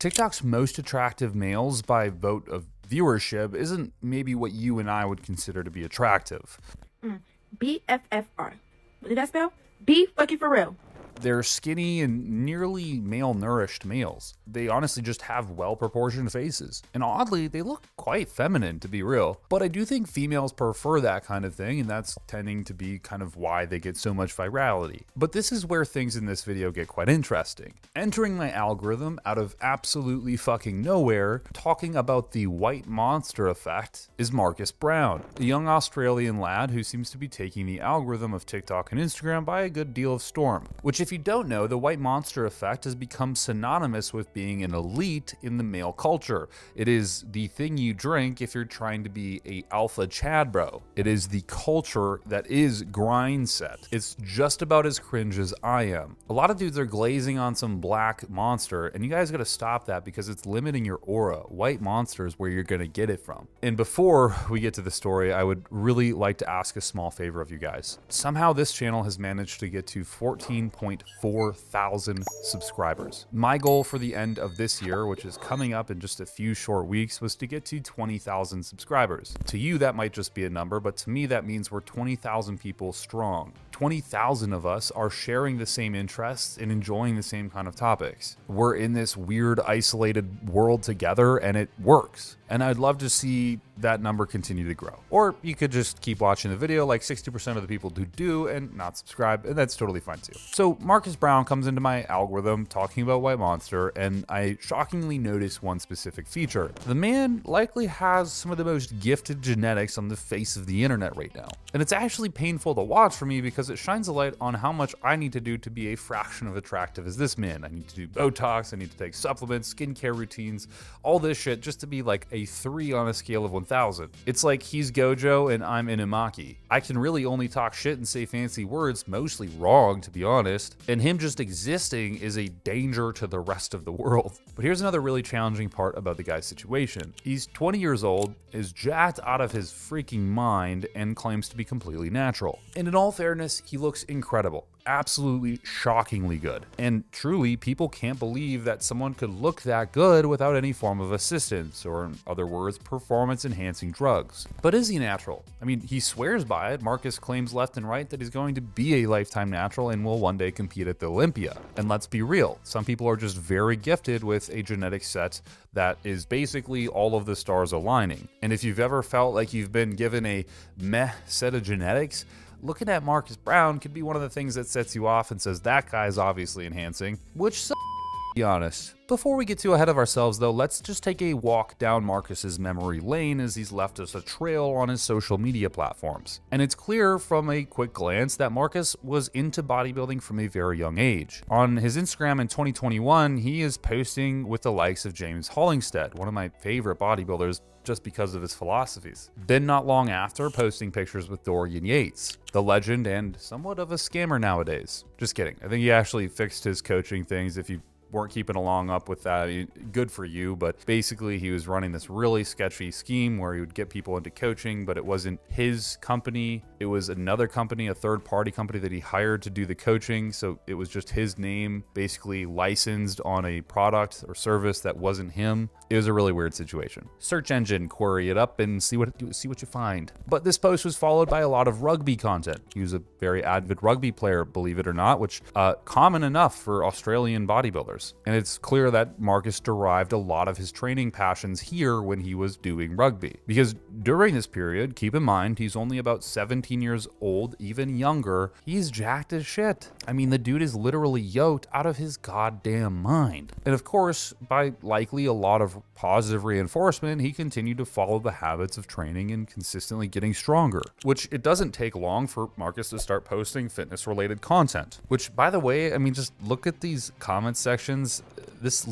TikTok's most attractive males by vote of viewership isn't maybe what you and I would consider to be attractive. BFFR. What did that spell? B fucking for real. They're skinny and nearly malnourished males. They honestly just have well-proportioned faces. And oddly, they look quite feminine, to be real. But I do think females prefer that kind of thing, and that's tending to be kind of why they get so much virality. But this is where things in this video get quite interesting. Entering my algorithm out of absolutely fucking nowhere, talking about the white monster effect, is Marcus Brown, a young Australian lad who seems to be taking the algorithm of TikTok and Instagram by a good deal of storm. Which, if you don't know, the white monster effect has become synonymous with being an elite in the male culture. It is the thing you drink if you're trying to be a alpha Chad bro. It is the culture that is grind set. It's just about as cringe as I am. A lot of dudes are glazing on some black monster, and you guys gotta stop that because it's limiting your aura. White monster is where you're gonna get it from. And before we get to the story, I would really like to ask a small favor of you guys. Somehow this channel has managed to get to 14.4 thousand subscribers. My goal for the end of this year, which is coming up in just a few short weeks, was to get to 20,000 subscribers. To you, that might just be a number, but to me, that means we're 20,000 people strong. 20,000 of us are sharing the same interests and enjoying the same kind of topics. We're in this weird, isolated world together, and it works. And I'd love to see that number continue to grow. Or you could just keep watching the video like 60% of the people who do and not subscribe, and that's totally fine too. So Marcus Brown comes into my algorithm talking about White Monster, and I shockingly notice one specific feature. The man likely has some of the most gifted genetics on the face of the internet right now. And it's actually painful to watch for me because it shines a light on how much I need to do to be a fraction of attractive as this man. I need to do Botox, I need to take supplements, skincare routines, all this shit just to be like a 3 on a scale of 1,000. It's like he's Gojo and I'm Inumaki. I can really only talk shit and say fancy words, mostly wrong to be honest, and him just existing is a danger to the rest of the world. But here's another really challenging part about the guy's situation. He's 20 years old, is jacked out of his freaking mind, and claims to be completely natural. And in all fairness, he looks incredible. Absolutely shockingly good. And truly, people can't believe that someone could look that good without any form of assistance, or in other words, performance-enhancing drugs. But is he natural? I mean, he swears by it. Marcus claims left and right that he's going to be a lifetime natural and will one day compete at the Olympia. And let's be real, some people are just very gifted with a genetic set that is basically all of the stars aligning. And if you've ever felt like you've been given a meh set of genetics, looking at Marcus Brown could be one of the things that sets you off and says that guy's obviously enhancing, which sucks, to be honest. Before we get too ahead of ourselves though, let's just take a walk down Marcus's memory lane as he's left us a trail on his social media platforms. And it's clear from a quick glance that Marcus was into bodybuilding from a very young age. On his Instagram in 2021, he is posting with the likes of James Hollingstead, one of my favorite bodybuilders, just because of his philosophies. Then not long after, posting pictures with Dorian Yates, the legend and somewhat of a scammer nowadays. Just kidding. I think he actually fixed his coaching things. If you weren't keeping along up with that, good for you, but basically he was running this really sketchy scheme where he would get people into coaching, but it wasn't his company, it was another company, a third-party company that he hired to do the coaching, so it was just his name basically licensed on a product or service that wasn't him. It was a really weird situation. Search engine, query it up and see what you find. But this post was followed by a lot of rugby content. He was a very avid rugby player, believe it or not, which common enough for Australian bodybuilders. And it's clear that Marcus derived a lot of his training passions here when he was doing rugby. Because during this period, keep in mind, he's only about 17 years old, even younger. He's jacked as shit. I mean, the dude is literally yoked out of his goddamn mind. And of course, by likely a lot of positive reinforcement, he continued to follow the habits of training and consistently getting stronger. Which it doesn't take long for Marcus to start posting fitness-related content. Which, by the way, I mean, just look at these comment sections. This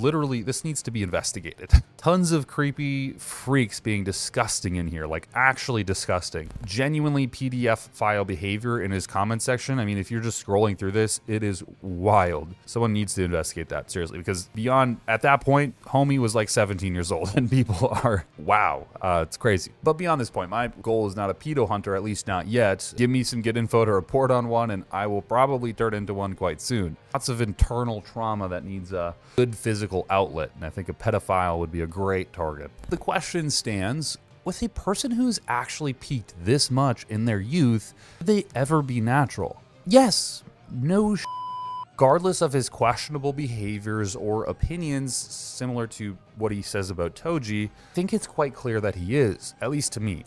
needs to be investigated. Tons of creepy freaks being disgusting in here, like actually disgusting. Genuinely PDF file behavior in his comment section. I mean, if you're just scrolling through this, it is wild. Someone needs to investigate that, seriously, because beyond, at that point, homie was like 17 years old and people are, wow, it's crazy. But beyond this point, my goal is not a pedo hunter, at least not yet. Give me some good info to report on one and I will probably turn into one quite soon. Lots of internal trauma that needs good physical outlet, and I think a pedophile would be a great target. The question stands, with a person who's actually peaked this much in their youth, could they ever be natural? Yes, no regardless of his questionable behaviors or opinions, similar to what he says about Toji, I think it's quite clear that he is, at least to me.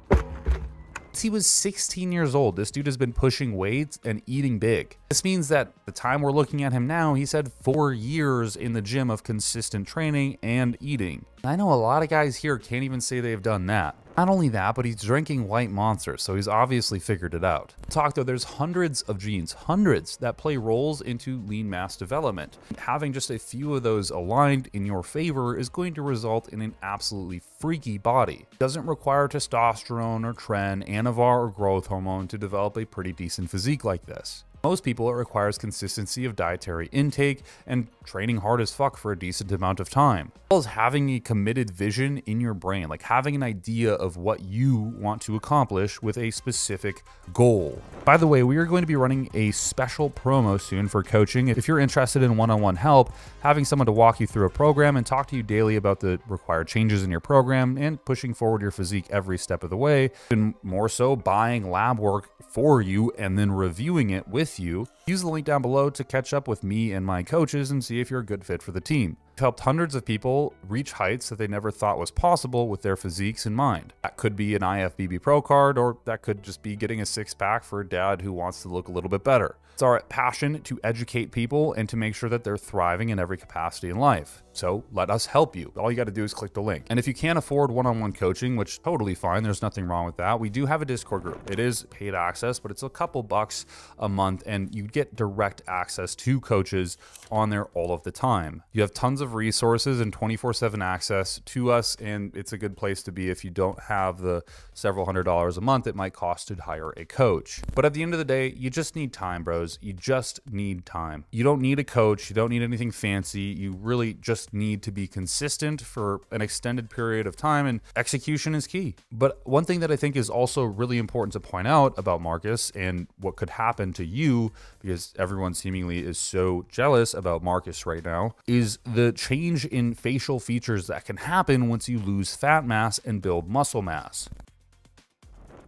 Since he was 16 years old, this dude has been pushing weights and eating big. This means that the time we're looking at him now, he's had 4 years in the gym of consistent training and eating. I know a lot of guys here can't even say they've done that. Not only that, but he's drinking White Monster, so he's obviously figured it out. Talk though, there's hundreds of genes, hundreds, that play roles into lean mass development. Having just a few of those aligned in your favor is going to result in an absolutely freaky body. It doesn't require testosterone or tren, anavar, or growth hormone to develop a pretty decent physique like this. Most people, it requires consistency of dietary intake and training hard as fuck for a decent amount of time. As well as having a committed vision in your brain, like having an idea of what you want to accomplish with a specific goal. By the way, we are going to be running a special promo soon for coaching. If you're interested in one-on-one help, having someone to walk you through a program and talk to you daily about the required changes in your program and pushing forward your physique every step of the way, and more so buying lab work for you and then reviewing it with you, use the link down below to catch up with me and my coaches and see if you're a good fit for the team. We've helped hundreds of people reach heights that they never thought was possible with their physiques in mind. That could be an IFBB Pro card, or that could just be getting a six-pack for a dad who wants to look a little bit better. It's our passion to educate people and to make sure that they're thriving in every capacity in life. So let us help you. All you got to do is click the link. And if you can't afford one-on-one coaching, which totally fine, there's nothing wrong with that, we do have a Discord group. It is paid access, but it's a couple bucks a month, and you get direct access to coaches on there all of the time. You have tons of resources and 24/7 access to us, and it's a good place to be if you don't have the several $100s a month it might cost to hire a coach. But at the end of the day, you just need time, bros. You just need time. You don't need a coach. You don't need anything fancy. You really just need to be consistent for an extended period of time, and execution is key. But one thing that I think is also really important to point out about Marcus and what could happen to you, because everyone seemingly is so jealous about Marcus right now, is the change in facial features that can happen once you lose fat mass and build muscle mass.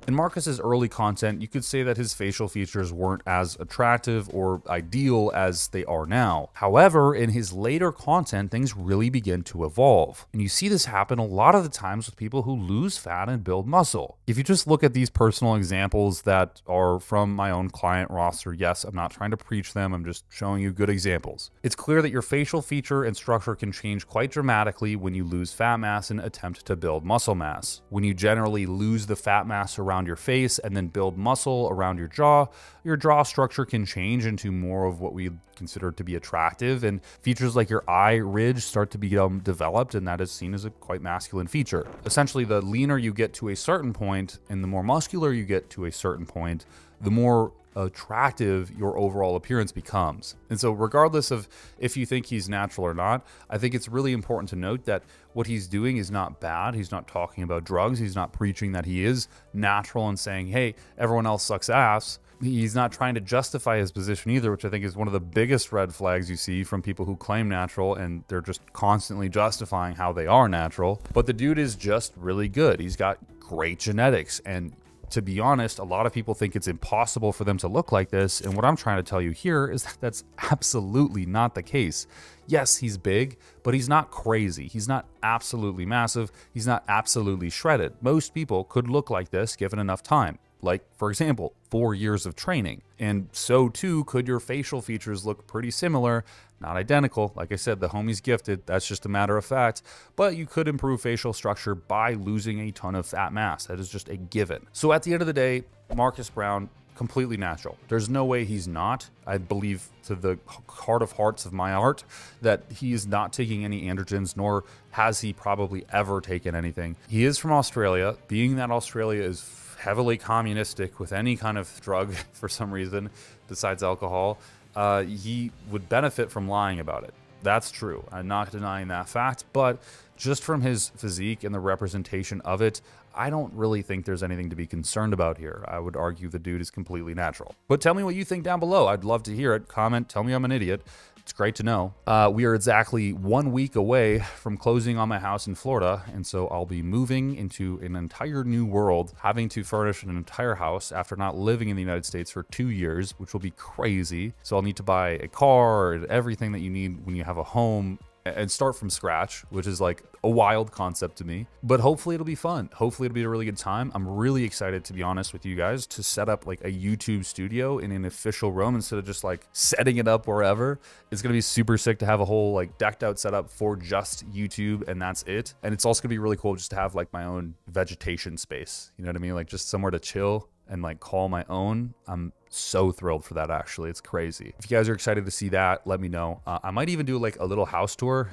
In Marcus's early content, you could say that his facial features weren't as attractive or ideal as they are now. However, in his later content, things really begin to evolve. And you see this happen a lot of the times with people who lose fat and build muscle. If you just look at these personal examples that are from my own client roster, yes, I'm not trying to preach them, I'm just showing you good examples. It's clear that your facial feature and structure can change quite dramatically when you lose fat mass and attempt to build muscle mass. When you generally lose the fat mass around your face and then build muscle around your jaw structure can change into more of what we consider to be attractive, and features like your eye ridge start to become developed, and that is seen as a quite masculine feature. Essentially, the leaner you get to a certain point and the more muscular you get to a certain point, the more attractive your overall appearance becomes. And so regardless of if you think he's natural or not, I think it's really important to note that what he's doing is not bad. He's not talking about drugs. He's not preaching that he is natural and saying, hey, everyone else sucks ass. He's not trying to justify his position either, which I think is one of the biggest red flags you see from people who claim natural, and they're just constantly justifying how they are natural. But the dude is just really good. He's got great genetics, and to be honest, a lot of people think it's impossible for them to look like this, and what I'm trying to tell you here is that that's absolutely not the case. Yes, he's big, but he's not crazy. He's not absolutely massive. He's not absolutely shredded. Most people could look like this given enough time. Like, for example, 4 years of training. And so too could your facial features look pretty similar, not identical. Like I said, the homie's gifted, that's just a matter of fact, but you could improve facial structure by losing a ton of fat mass. That is just a given. So at the end of the day, Marcus Brown, completely natural. There's no way he's not. I believe to the heart of hearts of my heart that he is not taking any androgens, nor has he probably ever taken anything. He is from Australia. Being that Australia is heavily communistic with any kind of drug for some reason besides alcohol, he would benefit from lying about it. That's true. I'm not denying that fact, but just from his physique and the representation of it, I don't really think there's anything to be concerned about here. I would argue the dude is completely natural. But tell me what you think down below. I'd love to hear it. Comment, tell me I'm an idiot. It's great to know. We are exactly 1 week away from closing on my house in Florida, and so I'll be moving into an entire new world, having to furnish an entire house after not living in the United States for 2 years, which will be crazy. So I'll need to buy a car and everything that you need when you have a home and start from scratch, which is like a wild concept to me, but hopefully it'll be fun. Hopefully it'll be a really good time. I'm really excited, to be honest with you guys, to set up like a YouTube studio in an official room instead of just like setting it up wherever. It's gonna be super sick to have a whole like decked out setup for just YouTube, and that's it. And it's also gonna be really cool just to have like my own vegetation space, you know what I mean? Like just somewhere to chill and like call my own. I'm so thrilled for that, actually. It's crazy. If you guys are excited to see that, let me know. I might even do like a little house tour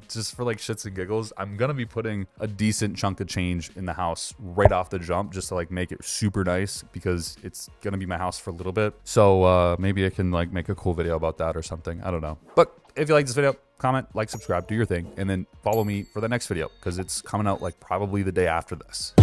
just for like shits and giggles. I'm gonna be putting a decent chunk of change in the house right off the jump just to like make it super nice, because it's gonna be my house for a little bit. So maybe I can like make a cool video about that or something. I don't know. But if you like this video, comment, like, subscribe, do your thing, and then follow me for the next video, because it's coming out like probably the day after this.